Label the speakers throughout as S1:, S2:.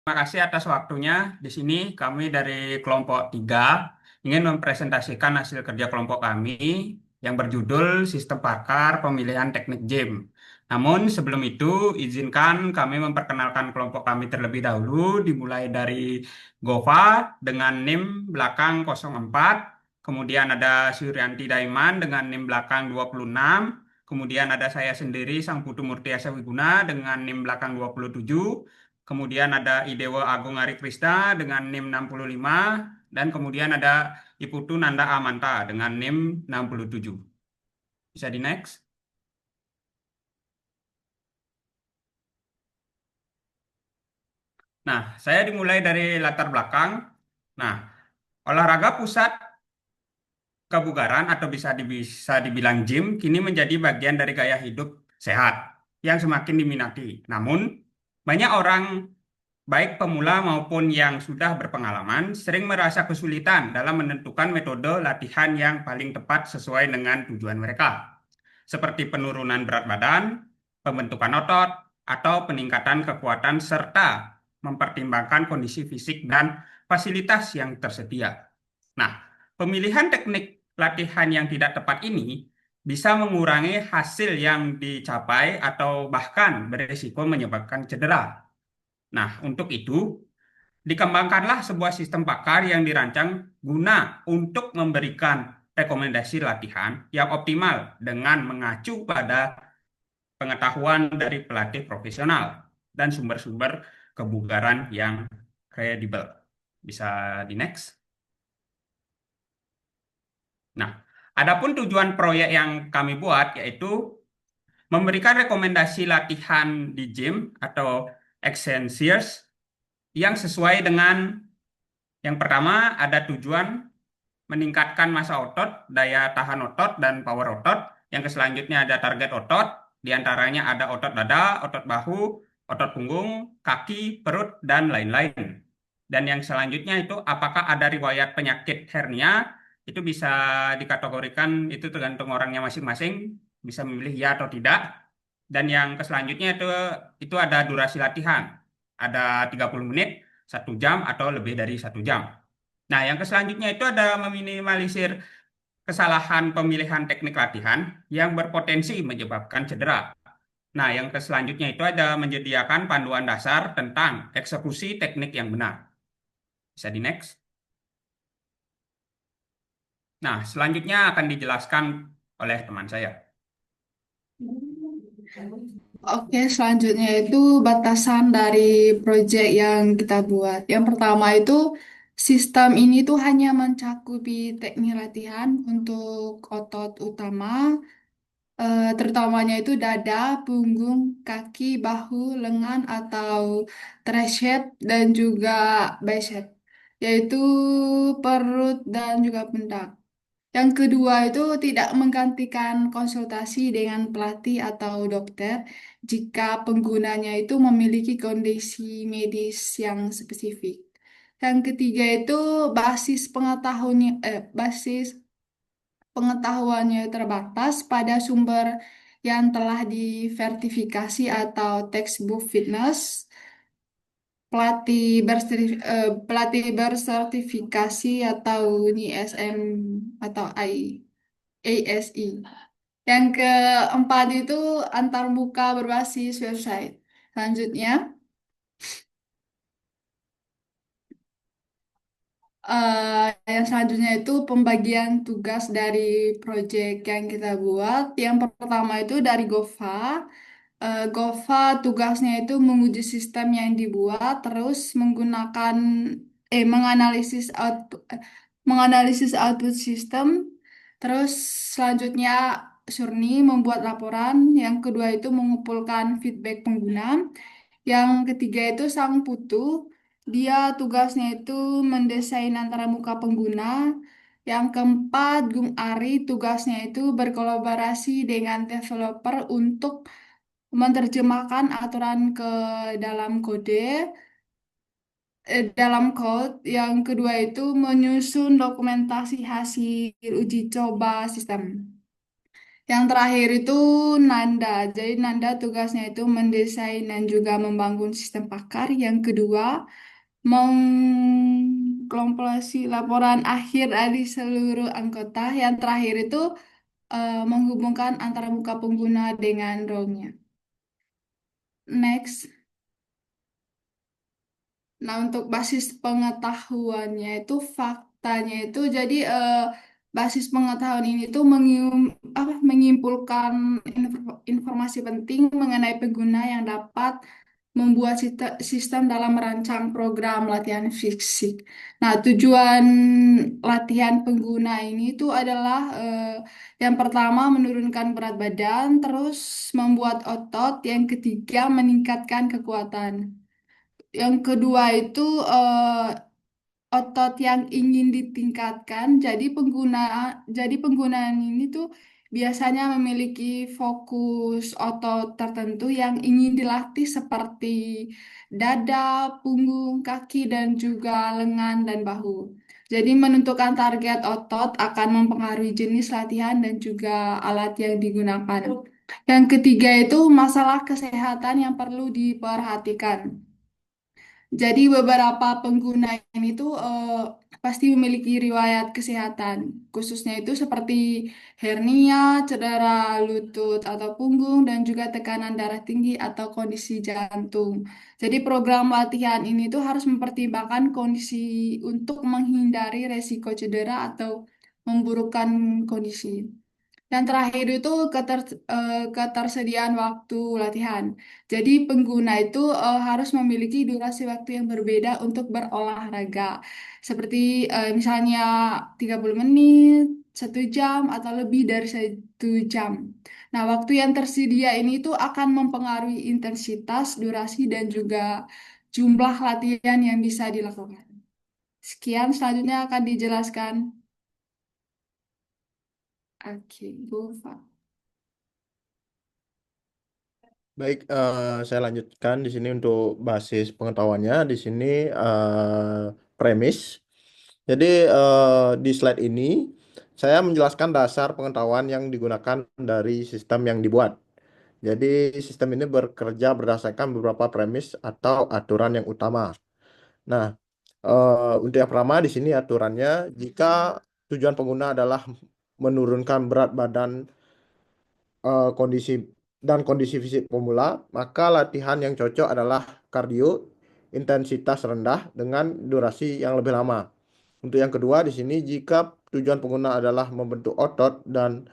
S1: Terima kasih atas waktunya. Di sini kami dari kelompok 3 ingin mempresentasikan hasil kerja kelompok kami yang berjudul Sistem Pakar Pemilihan Teknik JIM. Namun sebelum itu, izinkan kami memperkenalkan kelompok kami terlebih dahulu, dimulai dari Gova dengan NIM belakang 04, kemudian ada Suryanti Daiman dengan NIM belakang 26, kemudian ada saya sendiri, Sang Putu Murtiasa Wiguna dengan NIM belakang 27. Kemudian ada Idewo Agung Ari Krista dengan NIM 65 dan kemudian ada Iputu Nanda Amanta dengan NIM 67. Bisa di next. Nah, saya dimulai dari latar belakang. Nah, olahraga pusat kebugaran atau bisa dibilang gym kini menjadi bagian dari gaya hidup sehat yang semakin diminati. Namun, banyak orang baik pemula maupun yang sudah berpengalaman sering merasa kesulitan dalam menentukan metode latihan yang paling tepat sesuai dengan tujuan mereka, seperti penurunan berat badan, pembentukan otot, atau peningkatan kekuatan serta mempertimbangkan kondisi fisik dan fasilitas yang tersedia. Nah, pemilihan teknik latihan yang tidak tepat ini bisa mengurangi hasil yang dicapai atau bahkan berisiko menyebabkan cedera. Nah, untuk itu, dikembangkanlah sebuah sistem pakar yang dirancang guna untuk memberikan rekomendasi latihan yang optimal dengan mengacu pada pengetahuan dari pelatih profesional dan sumber-sumber kebugaran yang kredibel. Bisa di next. Nah, adapun tujuan proyek yang kami buat yaitu memberikan rekomendasi latihan di gym atau exercise yang sesuai dengan yang pertama ada tujuan meningkatkan massa otot, daya tahan otot, dan power otot. Yang selanjutnya ada target otot, diantaranya ada otot dada, otot bahu, otot punggung, kaki, perut, dan lain-lain. Dan yang selanjutnya itu apakah ada riwayat penyakit hernia, itu bisa dikategorikan, itu tergantung orangnya masing-masing, bisa memilih ya atau tidak. Dan yang selanjutnya itu ada durasi latihan, ada 30 menit, 1 jam, atau lebih dari 1 jam. Nah, yang selanjutnya itu ada meminimalisir kesalahan pemilihan teknik latihan yang berpotensi menyebabkan cedera. Nah, yang selanjutnya itu ada menyediakan panduan dasar tentang eksekusi teknik yang benar. Bisa di next. Nah, selanjutnya akan dijelaskan oleh teman saya.
S2: Oke, selanjutnya itu batasan dari proyek yang kita buat. Yang pertama itu sistem ini tuh hanya mencakupi teknik latihan untuk otot utama, terutamanya itu dada, punggung, kaki, bahu, lengan atau tricep dan juga bicep, yaitu perut dan juga pundak. Yang kedua itu tidak menggantikan konsultasi dengan pelatih atau dokter jika penggunanya itu memiliki kondisi medis yang spesifik. Yang ketiga itu basis pengetahuannya terbatas pada sumber yang telah disertifikasi atau textbook fitness, pelatih bersertifikasi atau ISM atau ASI. Yang keempat itu antarmuka berbasis website. Selanjutnya, yang selanjutnya itu pembagian tugas dari proyek yang kita buat. Yang pertama itu dari Gova. Gova tugasnya itu menguji sistem yang dibuat, terus menganalisis output sistem. Terus selanjutnya Surni membuat laporan. Yang kedua itu mengumpulkan feedback pengguna. Yang ketiga itu Sang Putu, dia tugasnya itu mendesain antara muka pengguna. Yang keempat, Gung Ari tugasnya itu berkolaborasi dengan developer untuk menerjemahkan aturan ke dalam dalam code. Yang kedua itu menyusun dokumentasi hasil uji coba sistem. Yang terakhir itu Nanda. Jadi Nanda tugasnya itu mendesain dan juga membangun sistem pakar. Yang kedua, mengkompilasi laporan akhir dari seluruh anggota. Yang terakhir itu menghubungkan antara muka pengguna dengan role-nya. Next. Nah, untuk basis pengetahuannya itu faktanya itu jadi basis pengetahuan ini tuh menyimpulkan informasi penting mengenai pengguna yang dapat membuat sistem dalam merancang program latihan fisik. Nah, tujuan latihan pengguna ini itu adalah yang pertama menurunkan berat badan, terus membuat otot, yang ketiga meningkatkan kekuatan. Yang kedua itu otot yang ingin ditingkatkan. Jadi penggunaan ini tuh biasanya memiliki fokus otot tertentu yang ingin dilatih seperti dada, punggung, kaki, dan juga lengan dan bahu. Jadi menentukan target otot akan mempengaruhi jenis latihan dan juga alat yang digunakan. Yang ketiga itu masalah kesehatan yang perlu diperhatikan. Jadi beberapa pengguna ini tuh pasti memiliki riwayat kesehatan, khususnya itu seperti hernia, cedera lutut atau punggung, dan juga tekanan darah tinggi atau kondisi jantung. Jadi program latihan ini tuh harus mempertimbangkan kondisi untuk menghindari resiko cedera atau memburukkan kondisi. Yang terakhir itu ketersediaan waktu latihan. Jadi pengguna itu harus memiliki durasi waktu yang berbeda untuk berolahraga. Seperti misalnya 30 menit, 1 jam, atau lebih dari 1 jam. Nah, waktu yang tersedia ini tuh akan mempengaruhi intensitas, durasi, dan juga jumlah latihan yang bisa dilakukan. Sekian, selanjutnya akan dijelaskan. Oke, Gova.
S3: Baik, saya lanjutkan di sini untuk basis pengetahuannya. Di sini premis. Jadi di slide ini saya menjelaskan dasar pengetahuan yang digunakan dari sistem yang dibuat. Jadi sistem ini bekerja berdasarkan beberapa premis atau aturan yang utama. Nah, untuk yang pertama di sini aturannya, jika tujuan pengguna adalah menurunkan berat badan, kondisi kondisi fisik pemula, maka latihan yang cocok adalah kardio intensitas rendah dengan durasi yang lebih lama. Untuk yang kedua di sini, jika tujuan pengguna adalah membentuk otot dan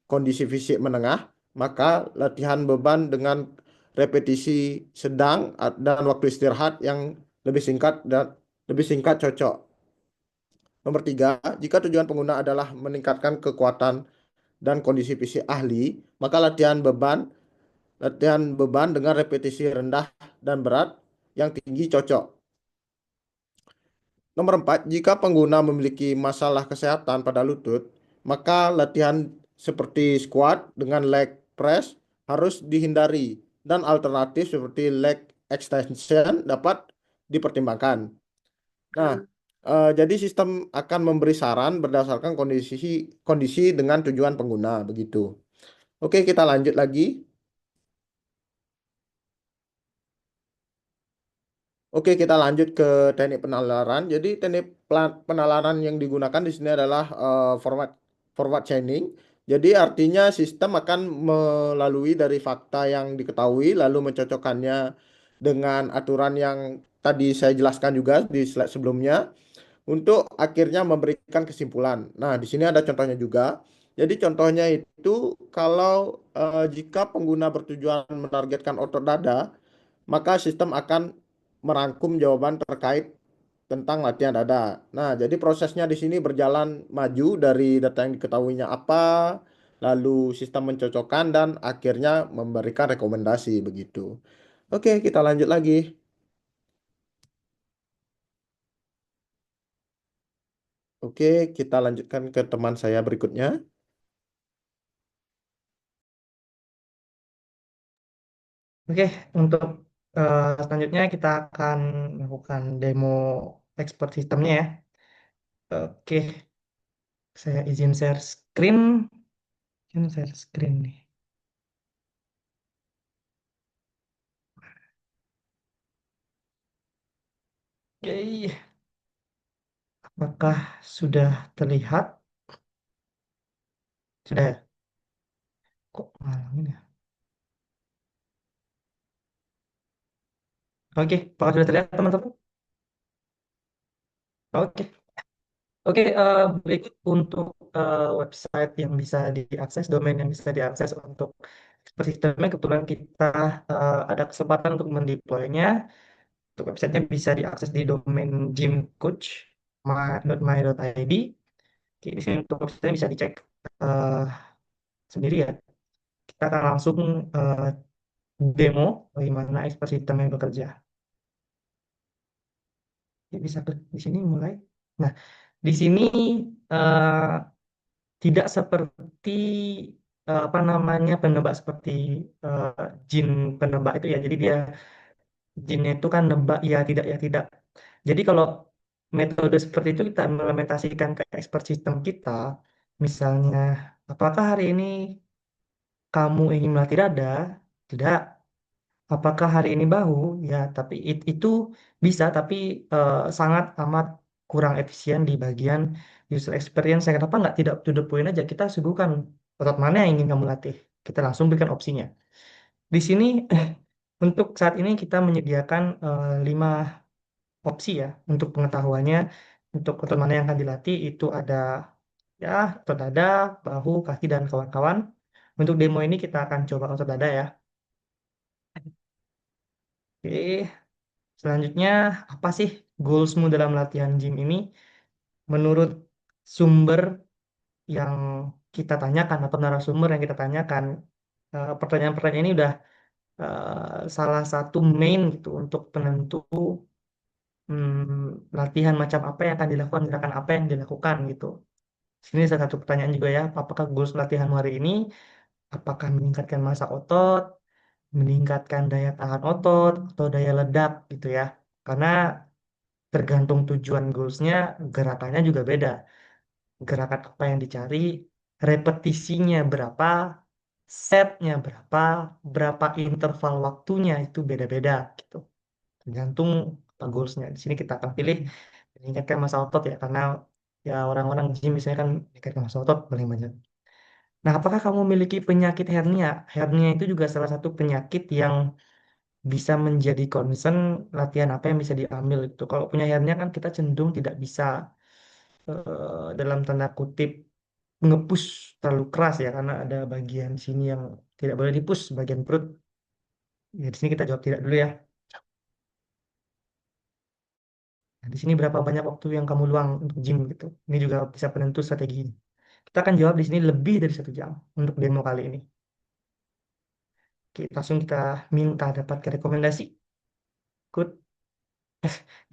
S3: kondisi fisik menengah, maka latihan beban dengan repetisi sedang dan waktu istirahat yang lebih singkat cocok. Nomor tiga, jika tujuan pengguna adalah meningkatkan kekuatan dan kondisi fisik ahli, maka latihan beban dengan repetisi rendah dan berat yang tinggi cocok. Nomor 4, jika pengguna memiliki masalah kesehatan pada lutut, maka latihan seperti squat dengan leg press harus dihindari dan alternatif seperti leg extension dapat dipertimbangkan. Nah, jadi sistem akan memberi saran berdasarkan kondisi dengan tujuan pengguna begitu. Oke, kita lanjut lagi. Oke, kita lanjut ke teknik penalaran. Jadi teknik penalaran yang digunakan di sini adalah forward chaining. Jadi artinya sistem akan melalui dari fakta yang diketahui lalu mencocokkannya dengan aturan yang tadi saya jelaskan juga di slide sebelumnya untuk akhirnya memberikan kesimpulan. Nah, di sini ada contohnya juga. Jadi contohnya itu kalau jika pengguna bertujuan menargetkan otot dada, maka sistem akan merangkum jawaban terkait tentang latihan dada. Nah, jadi prosesnya di sini berjalan maju dari data yang diketahuinya apa, lalu sistem mencocokkan dan akhirnya memberikan rekomendasi begitu. Oke, kita lanjut lagi. Oke, kita lanjutkan ke teman saya berikutnya.
S4: Oke, untuk selanjutnya kita akan melakukan demo expert sistemnya ya. Oke, saya izin share screen. Kan share screen nih. Oke, apakah sudah terlihat? Sudah ya? Kok malam ini ya? Oke, apakah sudah terlihat teman-teman? Oke. Oke, berikut untuk website yang bisa diakses, domain yang bisa diakses untuk expert systemnya. Kebetulan kita ada kesempatan untuk mendeploynya. Untuk websitenya bisa diakses di domain gymcoach.my.id. Oke, di sini untuk websitenya bisa dicek eh, sendiri ya. Kita akan langsung eh, demo bagaimana expert system yang bekerja. Oke, bisa di sini mulai. Nah, di sini eh, tidak seperti apa namanya penebak seperti eh, jin penebak itu ya. Jadi dia jinnya itu kan nebak ya tidak ya tidak. Jadi kalau metode seperti itu kita implementasikan ke expert system kita, misalnya apakah hari ini kamu ingin melatih dada? Tidak. Apakah hari ini bahu? Ya, tapi itu bisa, tapi sangat amat kurang efisien di bagian user experience. Yang kenapa nggak tidak to the point aja? Kita suguhkan otot mana yang ingin kamu latih. Kita langsung berikan opsinya. Di sini untuk saat ini kita menyediakan 5 opsi ya untuk pengetahuannya. Untuk otot mana yang akan dilatih itu ada ya otot dada, bahu, kaki dan kawan-kawan. Untuk demo ini kita akan coba otot dada ya. Oke. Selanjutnya, apa sih goalsmu dalam latihan gym ini? Menurut sumber yang kita tanyakan atau narasumber yang kita tanyakan, pertanyaan-pertanyaan ini udah salah satu main gitu untuk penentu latihan macam apa yang akan dilakukan, gerakan apa yang dilakukan gitu. Sini salah satu pertanyaan juga ya, apakah goals latihan hari ini? Apakah meningkatkan massa otot, meningkatkan daya tahan otot, atau daya ledak gitu ya? Karena tergantung tujuan goalsnya, gerakannya juga beda. Gerakan apa yang dicari, repetisinya berapa, setnya berapa, berapa interval waktunya itu beda-beda gitu. Tergantung apa goalsnya. Di sini kita akan pilih meningkatkan massa otot ya, karena ya orang-orang gym misalnya kan meningkatkan massa otot paling banyak. Nah, apakah kamu memiliki penyakit hernia? Hernia itu juga salah satu penyakit yang bisa menjadi concern latihan apa yang bisa diambil itu. Kalau punya hernia kan kita cenderung tidak bisa dalam tanda kutip ngepush terlalu keras ya karena ada bagian sini yang tidak boleh dipush bagian perut. Ya di sini kita jawab tidak dulu ya. Nah, di sini berapa banyak waktu yang kamu luang untuk gym gitu. Ini juga bisa penentu strategi. Kita akan jawab di sini lebih dari 1 jam untuk demo kali ini. Oke, langsung kita minta dapatkan rekomendasi. Good.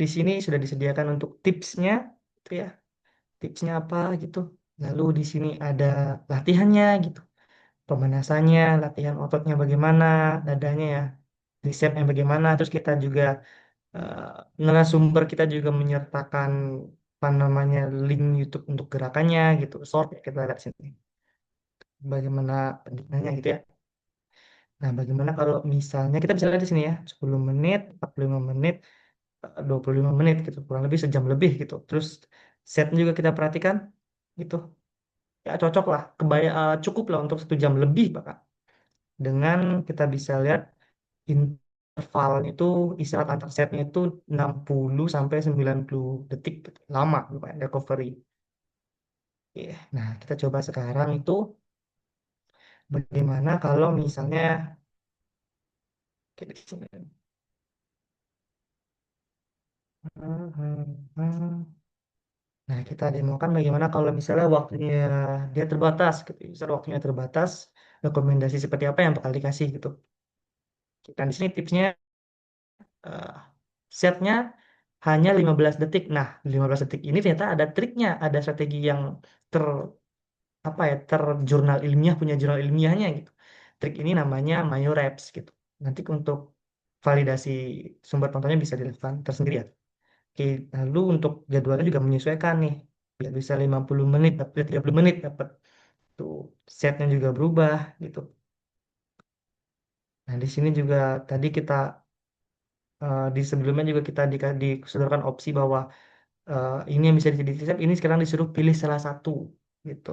S4: Di sini sudah disediakan untuk tipsnya, gitu ya. Tipsnya apa gitu. Lalu di sini ada latihannya gitu. Pemanasannya, latihan ototnya bagaimana, dadanya ya, risetnya bagaimana. Terus kita juga narasumber kita juga menyertakan apa namanya link YouTube untuk gerakannya gitu. Short ya kita lihat sini. Bagaimana pendidikannya gitu ya. Nah, bagaimana kalau misalnya kita bisa lihat di sini ya, 10 menit, 45 menit, 25 menit gitu, kurang lebih sejam lebih gitu. Terus setnya juga kita perhatikan gitu. Ya cocok lah, cukup lah untuk 1 jam lebih bahkan. Dengan kita bisa lihat interval itu istirahat antar setnya itu 60 sampai 90 detik gitu. Lama lumayan recovery. Oke, nah kita coba sekarang itu bagaimana kalau misalnya oke, di sini. Nah, kita demokan bagaimana kalau misalnya waktunya dia terbatas gitu. Misal waktunya terbatas, rekomendasi seperti apa yang bakal dikasih gitu. Kita di sini tipsnya eh, setnya hanya 15 detik. Nah, 15 detik ini ternyata ada triknya, ada strategi yang ter apa ya, terjurnal ilmiah punya jurnal ilmiahnya gitu. Trik ini namanya Mayoreps gitu. Nanti untuk validasi sumber tontonnya bisa dilakukan tersendiri ya. Oke, lalu untuk jadwalnya juga menyesuaikan nih. Biar bisa 50 menit, dapat 30 menit dapat. Tuh, setnya juga berubah gitu. Nah, di sini juga tadi kita di sebelumnya juga kita disodorkan opsi bahwa ini yang bisa jadi step, ini sekarang disuruh pilih salah satu gitu.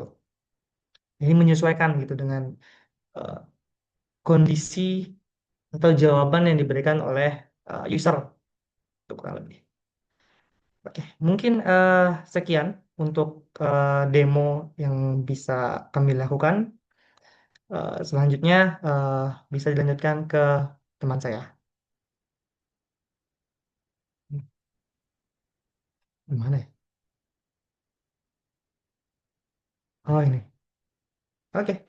S4: Ini menyesuaikan gitu dengan eh, kondisi atau jawaban yang diberikan oleh user itu kurang lebih. Oke, mungkin sekian untuk demo yang bisa kami lakukan. Selanjutnya eh, bisa dilanjutkan ke teman saya. Gimana ya? Oh ini. Oke.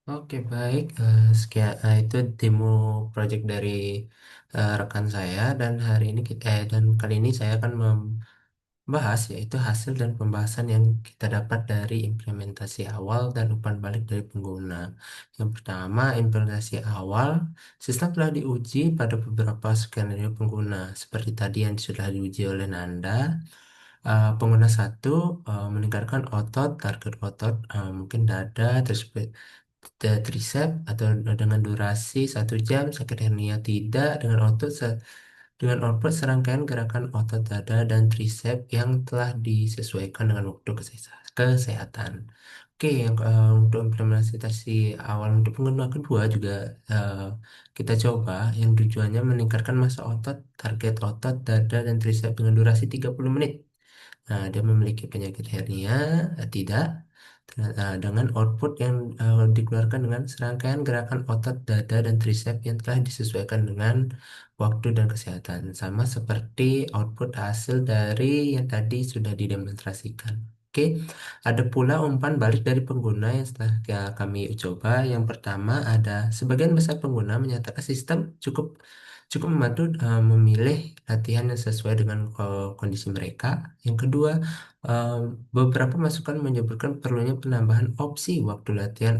S5: Oke, baik. Sekian, itu demo project dari rekan saya dan hari ini dan kali ini saya akan membahas yaitu hasil dan pembahasan yang kita dapat dari implementasi awal dan umpan balik dari pengguna. Yang pertama, implementasi awal, sistem telah diuji pada beberapa skenario pengguna seperti tadi yang sudah diuji oleh Nanda. Pengguna satu meningkatkan otot, target otot mungkin dada, terus tricep atau dengan durasi 1 jam, sakit hernia tidak, dengan output serangkaian gerakan otot dada dan tricep yang telah disesuaikan dengan waktu kesehatan. Oke, yang untuk implementasi awal untuk pengguna kedua juga eh, kita coba yang tujuannya meningkatkan massa otot, target otot dada dan tricep dengan durasi 30 menit. Nah, dia memiliki penyakit hernia, tidak. Dengan output yang dikeluarkan dengan serangkaian gerakan otot dada dan tricep yang telah disesuaikan dengan waktu dan kesehatan. Sama seperti output hasil dari yang tadi sudah didemonstrasikan. Oke, ada pula umpan balik dari pengguna yang setelah kami coba. Yang pertama ada sebagian besar pengguna menyatakan sistem cukup cukup membantu memilih latihan yang sesuai dengan kondisi mereka. Yang kedua, eh, beberapa masukan menyebutkan perlunya penambahan opsi waktu latihan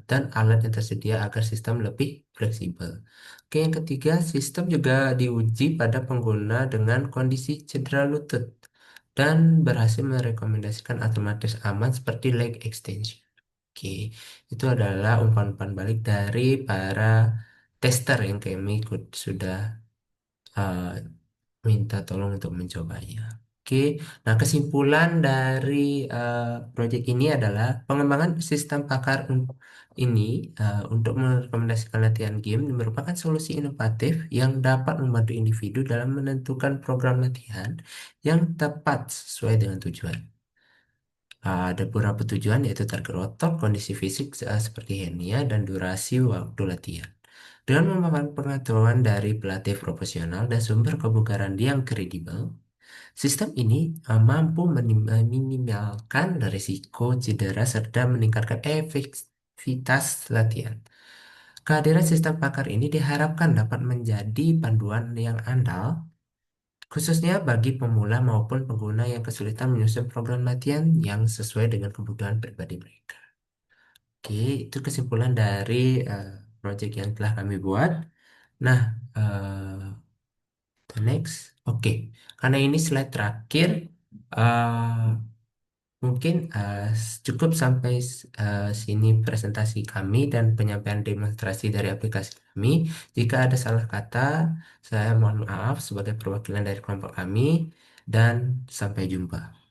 S5: dan alat yang tersedia agar sistem lebih fleksibel. Oke, yang ketiga, sistem juga diuji pada pengguna dengan kondisi cedera lutut dan berhasil merekomendasikan otomatis aman seperti leg extension. Oke, itu adalah umpan-umpan balik dari para tester yang kami sudah uh, minta tolong untuk mencobanya. Oke, nah kesimpulan dari proyek ini adalah pengembangan sistem pakar ini untuk merekomendasikan latihan game merupakan solusi inovatif yang dapat membantu individu dalam menentukan program latihan yang tepat sesuai dengan tujuan. Ada beberapa tujuan yaitu target otot, kondisi fisik seperti hernia, dan durasi waktu latihan. Dengan memakan pengetahuan dari pelatih profesional dan sumber kebugaran yang kredibel, sistem ini mampu meminimalkan risiko cedera serta meningkatkan efektivitas latihan. Kehadiran sistem pakar ini diharapkan dapat menjadi panduan yang andal, khususnya bagi pemula maupun pengguna yang kesulitan menyusun program latihan yang sesuai dengan kebutuhan pribadi mereka. Oke, itu kesimpulan dari proyek yang telah kami buat. Nah, the next, oke, karena ini slide terakhir, eh, mungkin cukup sampai sini presentasi kami dan penyampaian demonstrasi dari aplikasi kami. Jika ada salah kata, saya mohon maaf sebagai perwakilan dari kelompok kami, dan sampai jumpa.